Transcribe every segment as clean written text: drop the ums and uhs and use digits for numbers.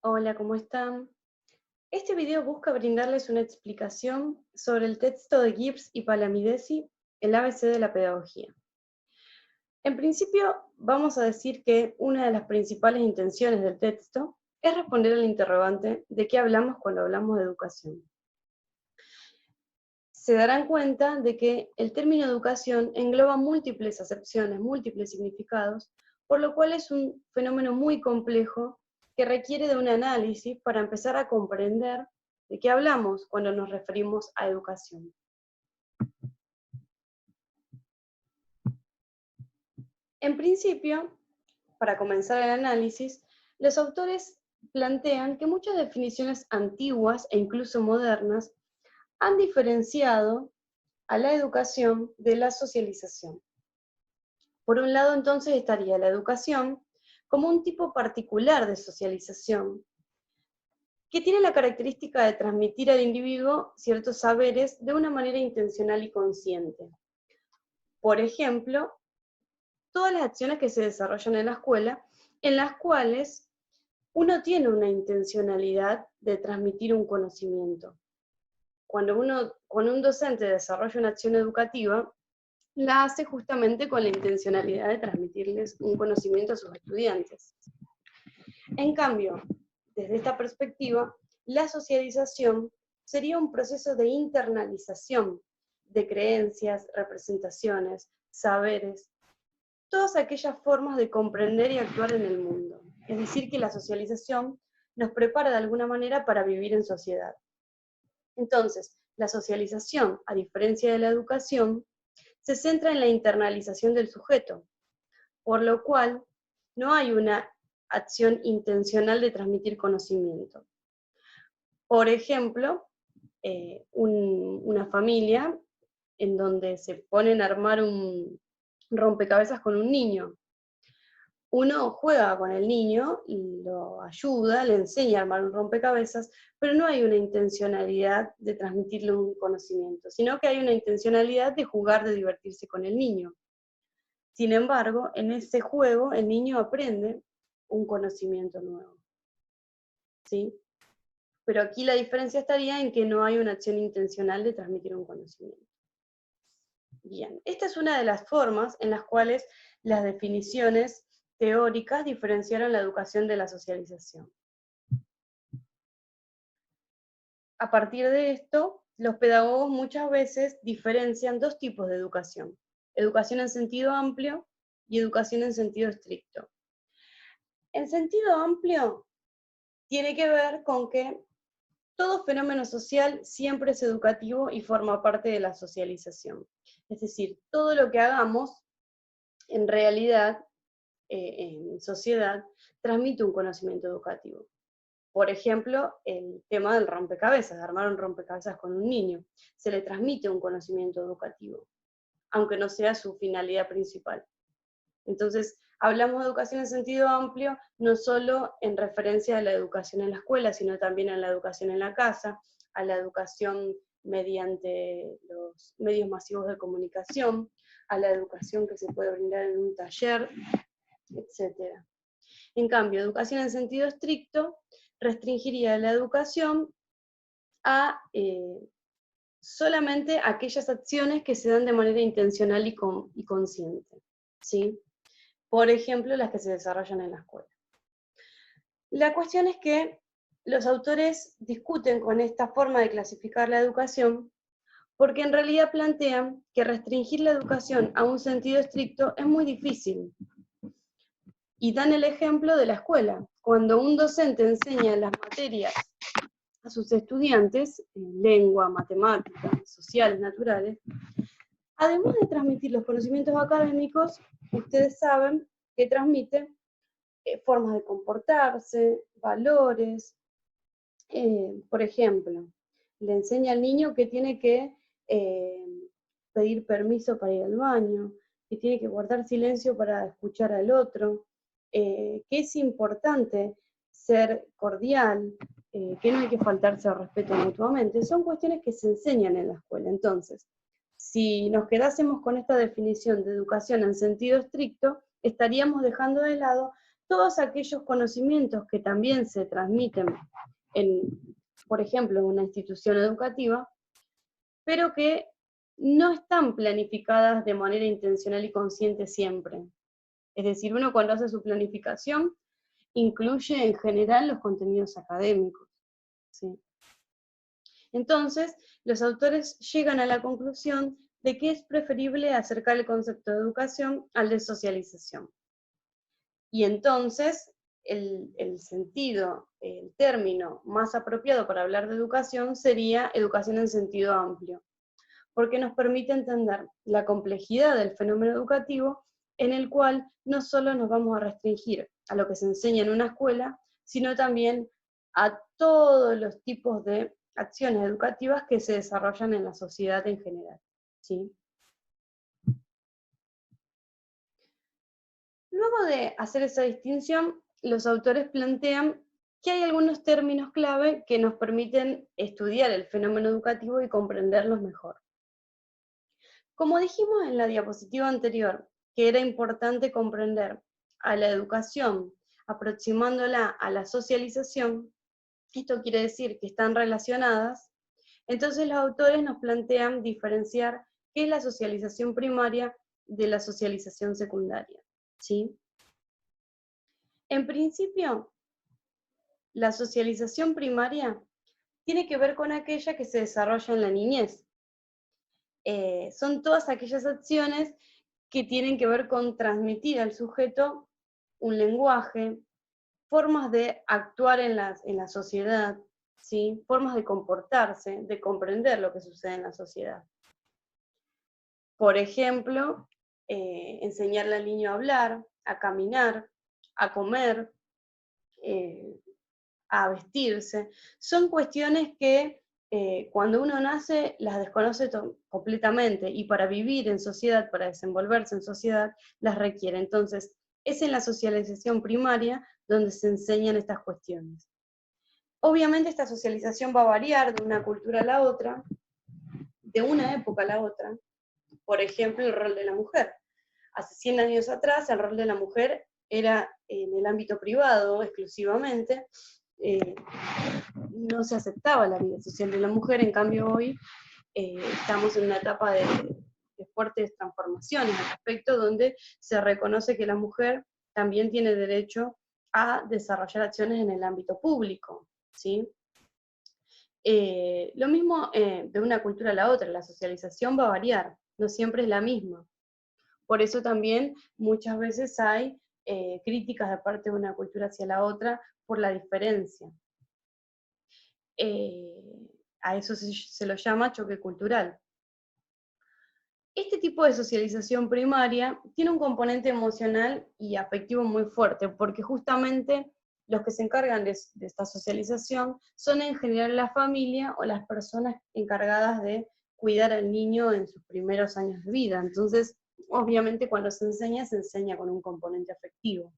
Hola, ¿cómo están? Este video busca brindarles una explicación sobre el texto de Gibbs y Palamidesi, el ABC de la pedagogía. En principio, vamos a decir que una de las principales intenciones del texto es responder al interrogante de qué hablamos cuando hablamos de educación. Se darán cuenta de que el término educación engloba múltiples acepciones, múltiples significados, por lo cual es un fenómeno muy complejo que requiere de un análisis para empezar a comprender de qué hablamos cuando nos referimos a educación. En principio, para comenzar el análisis, los autores plantean que muchas definiciones antiguas e incluso modernas han diferenciado a la educación de la socialización. Por un lado, entonces, estaría la educación como un tipo particular de socialización, que tiene la característica de transmitir al individuo ciertos saberes de una manera intencional y consciente. Por ejemplo, todas las acciones que se desarrollan en la escuela, en las cuales uno tiene una intencionalidad de transmitir un conocimiento. Cuando un docente desarrolla una acción educativa, la hace justamente con la intencionalidad de transmitirles un conocimiento a sus estudiantes. En cambio, desde esta perspectiva, la socialización sería un proceso de internalización de creencias, representaciones, saberes, todas aquellas formas de comprender y actuar en el mundo. Es decir, que la socialización nos prepara de alguna manera para vivir en sociedad. Entonces, la socialización, a diferencia de la educación, se centra en la internalización del sujeto, por lo cual no hay una acción intencional de transmitir conocimiento. Por ejemplo, una familia en donde se ponen a armar un rompecabezas con un niño. Uno juega con el niño, lo ayuda, le enseña a armar un rompecabezas, pero no hay una intencionalidad de transmitirle un conocimiento, sino que hay una intencionalidad de jugar, de divertirse con el niño. Sin embargo, en ese juego el niño aprende un conocimiento nuevo, ¿sí? Pero aquí la diferencia estaría en que no hay una acción intencional de transmitir un conocimiento. Bien, esta es una de las formas en las cuales las definiciones teóricas diferenciaron la educación de la socialización. A partir de esto, los pedagogos muchas veces diferencian dos tipos de educación: educación en sentido amplio y educación en sentido estricto. En sentido amplio tiene que ver con que todo fenómeno social siempre es educativo y forma parte de la socialización. Es decir, todo lo que hagamos, en realidad, en sociedad, transmite un conocimiento educativo. Por ejemplo, el tema del rompecabezas, de armar un rompecabezas con un niño. Se le transmite un conocimiento educativo, aunque no sea su finalidad principal. Entonces, hablamos de educación en sentido amplio, no solo en referencia a la educación en la escuela, sino también a la educación en la casa, a la educación mediante los medios masivos de comunicación, a la educación que se puede brindar en un taller, etc. En cambio, educación en sentido estricto restringiría la educación a solamente aquellas acciones que se dan de manera intencional y consciente, ¿sí? Por ejemplo, las que se desarrollan en la escuela. La cuestión es que los autores discuten con esta forma de clasificar la educación porque en realidad plantean que restringir la educación a un sentido estricto es muy difícil. Y dan el ejemplo de la escuela. Cuando un docente enseña las materias a sus estudiantes, lengua, matemáticas, sociales, naturales, además de transmitir los conocimientos académicos, ustedes saben que transmite formas de comportarse, valores. Por ejemplo, le enseña al niño que tiene que pedir permiso para ir al baño, que tiene que guardar silencio para escuchar al otro, que es importante ser cordial, que no hay que faltarse al respeto mutuamente. Son cuestiones que se enseñan en la escuela. Entonces, si nos quedásemos con esta definición de educación en sentido estricto, estaríamos dejando de lado todos aquellos conocimientos que también se transmiten por ejemplo, en una institución educativa, pero que no están planificadas de manera intencional y consciente siempre. Es decir, uno cuando hace su planificación incluye en general los contenidos académicos, ¿sí? Entonces, los autores llegan a la conclusión de que es preferible acercar el concepto de educación al de socialización. Y entonces, el sentido, el término más apropiado para hablar de educación sería educación en sentido amplio, porque nos permite entender la complejidad del fenómeno educativo, en el cual no solo nos vamos a restringir a lo que se enseña en una escuela, sino también a todos los tipos de acciones educativas que se desarrollan en la sociedad en general, ¿sí? Luego de hacer esa distinción, los autores plantean que hay algunos términos clave que nos permiten estudiar el fenómeno educativo y comprenderlos mejor. Como dijimos en la diapositiva anterior, que era importante comprender a la educación aproximándola a la socialización, esto quiere decir que están relacionadas, entonces los autores nos plantean diferenciar qué es la socialización primaria de la socialización secundaria, ¿sí? En principio, la socialización primaria tiene que ver con aquella que se desarrolla en la niñez. Son todas aquellas acciones que tienen que ver con transmitir al sujeto un lenguaje, formas de actuar en la sociedad, ¿sí? Formas de comportarse, de comprender lo que sucede en la sociedad. Por ejemplo, enseñarle al niño a hablar, a caminar, a comer, a vestirse. Son cuestiones que cuando uno nace las desconoce completamente, y para vivir en sociedad, para desenvolverse en sociedad, las requiere. Entonces, es en la socialización primaria donde se enseñan estas cuestiones. Obviamente esta socialización va a variar de una cultura a la otra, de una época a la otra. Por ejemplo, el rol de la mujer. Hace 100 años atrás el rol de la mujer era en el ámbito privado exclusivamente, no se aceptaba la vida social de la mujer. En cambio hoy estamos en una etapa de fuertes transformaciones al respecto, donde se reconoce que la mujer también tiene derecho a desarrollar acciones en el ámbito público, ¿sí? Lo mismo de una cultura a la otra, la socialización va a variar, no siempre es la misma. Por eso también muchas veces hay críticas de parte de una cultura hacia la otra por la diferencia. A eso se lo llama choque cultural. Este tipo de socialización primaria tiene un componente emocional y afectivo muy fuerte, porque justamente los que se encargan de esta socialización son en general la familia o las personas encargadas de cuidar al niño en sus primeros años de vida. Entonces, obviamente cuando se enseña con un componente afectivo.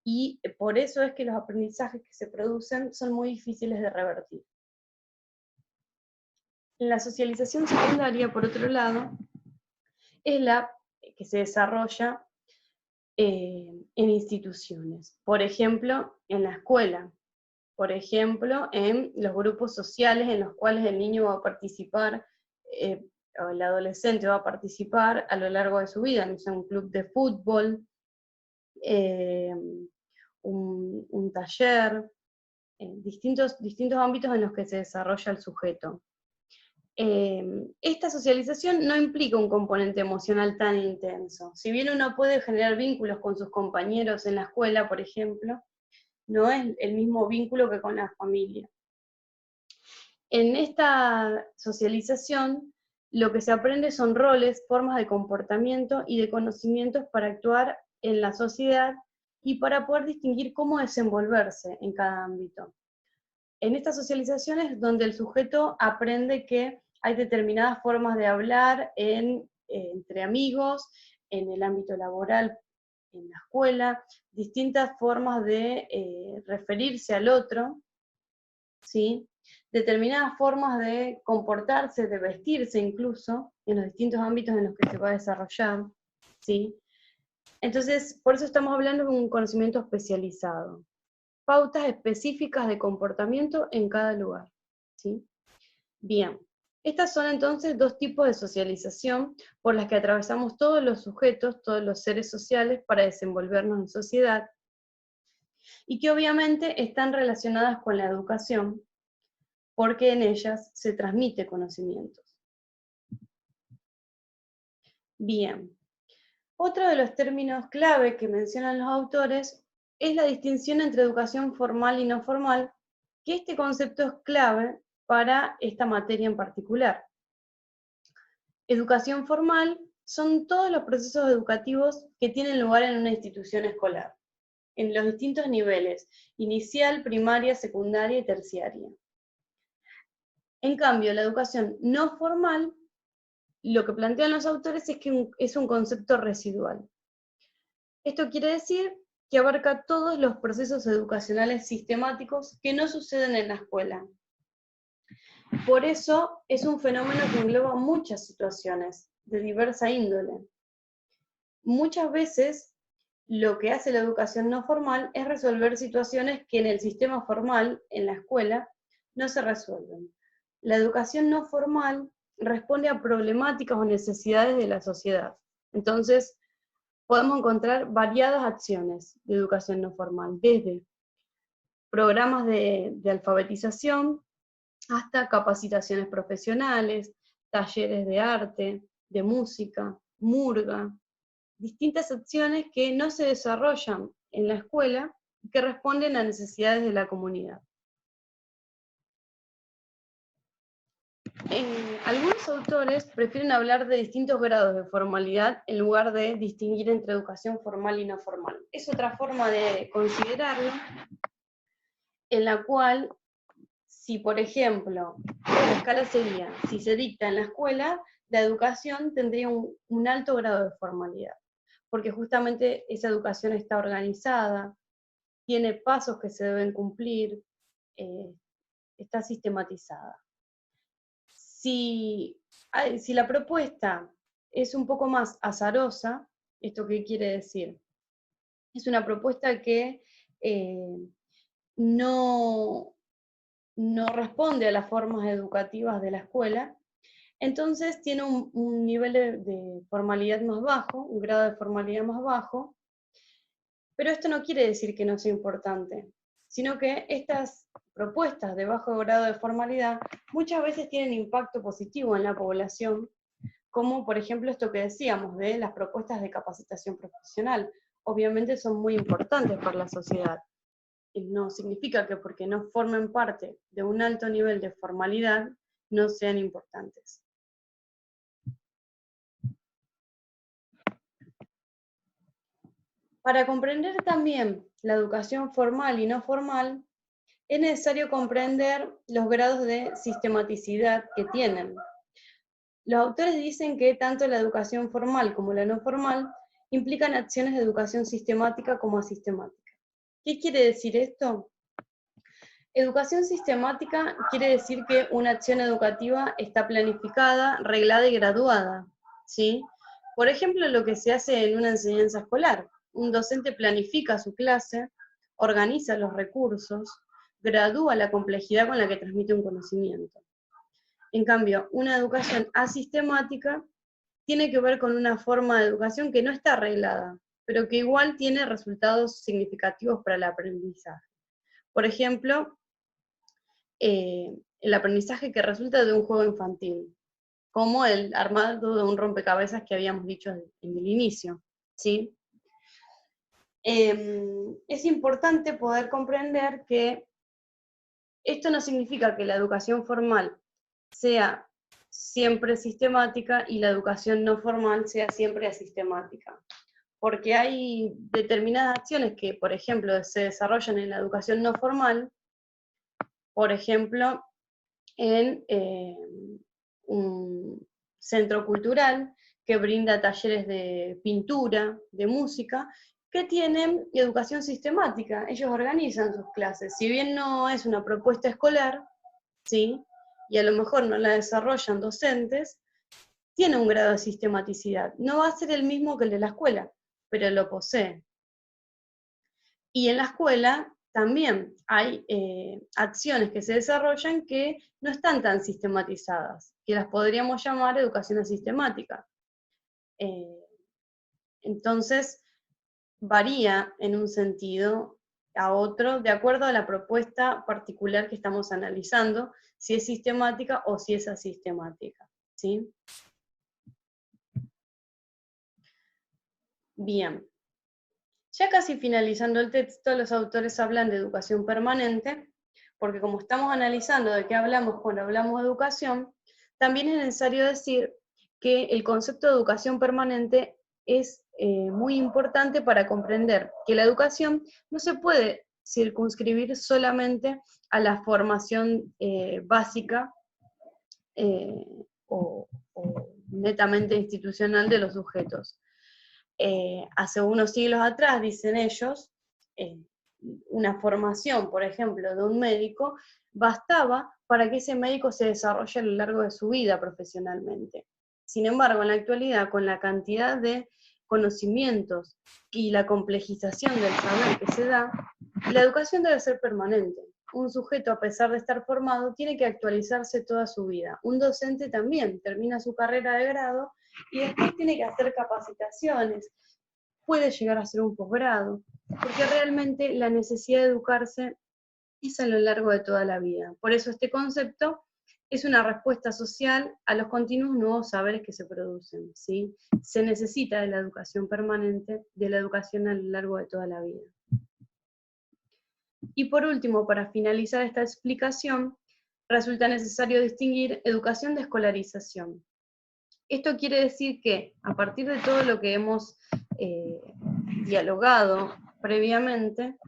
Y por eso es que los aprendizajes que se producen son muy difíciles de revertir. La socialización secundaria, por otro lado, es la que se desarrolla en instituciones. Por ejemplo, en la escuela. Por ejemplo, en los grupos sociales en los cuales el niño va a participar, o el adolescente va a participar a lo largo de su vida, no sé, un club de fútbol, un taller, distintos ámbitos en los que se desarrolla el sujeto. Esta socialización no implica un componente emocional tan intenso. Si bien uno puede generar vínculos con sus compañeros en la escuela, por ejemplo, no es el mismo vínculo que con la familia. En esta socialización, lo que se aprende son roles, formas de comportamiento y de conocimientos para actuar en la sociedad y para poder distinguir cómo desenvolverse en cada ámbito. En estas socializaciones es donde el sujeto aprende que hay determinadas formas de hablar entre amigos, en el ámbito laboral, en la escuela, distintas formas de referirse al otro, ¿sí? Determinadas formas de comportarse, de vestirse incluso, en los distintos ámbitos en los que se va a desarrollar, ¿sí? Entonces, por eso estamos hablando de un conocimiento especializado. Pautas específicas de comportamiento en cada lugar, ¿sí? Bien, estas son entonces dos tipos de socialización por las que atravesamos todos los sujetos, todos los seres sociales para desenvolvernos en sociedad, y que obviamente están relacionadas con la educación, porque en ellas se transmite conocimientos. Bien, otro de los términos clave que mencionan los autores es la distinción entre educación formal y no formal, que este concepto es clave para esta materia en particular. Educación formal son todos los procesos educativos que tienen lugar en una institución escolar, en los distintos niveles, inicial, primaria, secundaria y terciaria. En cambio, la educación no formal, lo que plantean los autores es que es un concepto residual. Esto quiere decir que abarca todos los procesos educacionales sistemáticos que no suceden en la escuela. Por eso es un fenómeno que engloba muchas situaciones de diversa índole. Muchas veces lo que hace la educación no formal es resolver situaciones que en el sistema formal, en la escuela, no se resuelven. La educación no formal responde a problemáticas o necesidades de la sociedad. Entonces, podemos encontrar variadas acciones de educación no formal, desde programas de alfabetización hasta capacitaciones profesionales, talleres de arte, de música, murga, distintas acciones que no se desarrollan en la escuela y que responden a necesidades de la comunidad. Algunos autores prefieren hablar de distintos grados de formalidad en lugar de distinguir entre educación formal y no formal. Es otra forma de considerarlo, en la cual, si por ejemplo, la escala sería, si se dicta en la escuela, la educación tendría un alto grado de formalidad, porque justamente esa educación está organizada, tiene pasos que se deben cumplir, está sistematizada. Si la propuesta es un poco más azarosa, ¿esto qué quiere decir? Es una propuesta que no responde a las formas educativas de la escuela, entonces tiene un nivel de formalidad más bajo, un grado de formalidad más bajo, pero esto no quiere decir que no sea importante, sino que estas propuestas de bajo grado de formalidad muchas veces tienen impacto positivo en la población, como por ejemplo esto que decíamos de las propuestas de capacitación profesional. Obviamente son muy importantes para la sociedad. Y no significa que porque no formen parte de un alto nivel de formalidad no sean importantes. Para comprender también la educación formal y no formal, es necesario comprender los grados de sistematicidad que tienen. Los autores dicen que tanto la educación formal como la no formal implican acciones de educación sistemática como asistemática. ¿Qué quiere decir esto? Educación sistemática quiere decir que una acción educativa está planificada, reglada y graduada, ¿sí? Por ejemplo, lo que se hace en una enseñanza escolar. Un docente planifica su clase, organiza los recursos, gradúa la complejidad con la que transmite un conocimiento. En cambio, una educación asistemática tiene que ver con una forma de educación que no está arreglada, pero que igual tiene resultados significativos para el aprendizaje. Por ejemplo, el aprendizaje que resulta de un juego infantil, como el armado de un rompecabezas que habíamos dicho en el inicio, ¿sí? Es importante poder comprender que esto no significa que la educación formal sea siempre sistemática y la educación no formal sea siempre asistemática. Porque hay determinadas acciones que, por ejemplo, se desarrollan en la educación no formal, por ejemplo, en un centro cultural que brinda talleres de pintura, de música, que tienen educación sistemática. Ellos organizan sus clases. Si bien no es una propuesta escolar, ¿sí? Y a lo mejor no la desarrollan docentes, tiene un grado de sistematicidad. No va a ser el mismo que el de la escuela, pero lo posee. Y en la escuela también hay acciones que se desarrollan que no están tan sistematizadas, que las podríamos llamar educación asistemática. Entonces, varía en un sentido a otro, de acuerdo a la propuesta particular que estamos analizando, si es sistemática o si es asistemática, ¿sí? Bien. Ya casi finalizando el texto, los autores hablan de educación permanente, porque como estamos analizando de qué hablamos cuando hablamos de educación, también es necesario decir que el concepto de educación permanente es muy importante para comprender que la educación no se puede circunscribir solamente a la formación básica o netamente institucional de los sujetos. Hace unos siglos atrás, dicen ellos, una formación, por ejemplo, de un médico, bastaba para que ese médico se desarrolle a lo largo de su vida profesionalmente. Sin embargo, en la actualidad, con la cantidad de conocimientos y la complejización del saber que se da, la educación debe ser permanente. Un sujeto, a pesar de estar formado, tiene que actualizarse toda su vida. Un docente también termina su carrera de grado y después tiene que hacer capacitaciones, puede llegar a ser un posgrado, porque realmente la necesidad de educarse es a lo largo de toda la vida. Por eso este concepto es una respuesta social a los continuos nuevos saberes que se producen, ¿sí? Se necesita de la educación permanente, de la educación a lo largo de toda la vida. Y por último, para finalizar esta explicación, resulta necesario distinguir educación de escolarización. Esto quiere decir que, a partir de todo lo que hemos dialogado previamente,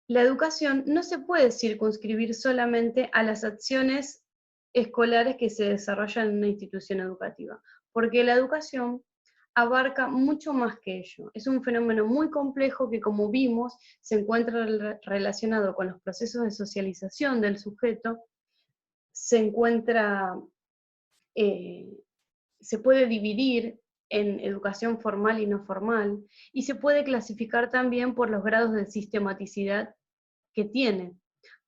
la educación no se puede circunscribir solamente a las acciones escolares que se desarrollan en una institución educativa, porque la educación abarca mucho más que ello. Es un fenómeno muy complejo que, como vimos, se encuentra relacionado con los procesos de socialización del sujeto, se encuentra, se puede dividir en educación formal y no formal, y se puede clasificar también por los grados de sistematicidad que tiene,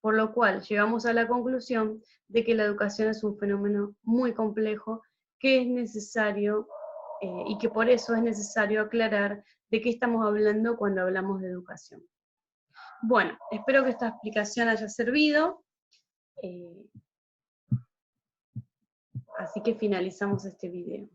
por lo cual llegamos a la conclusión de que la educación es un fenómeno muy complejo que es necesario y que por eso es necesario aclarar de qué estamos hablando cuando hablamos de educación. Bueno, espero que esta explicación haya servido, así que finalizamos este video.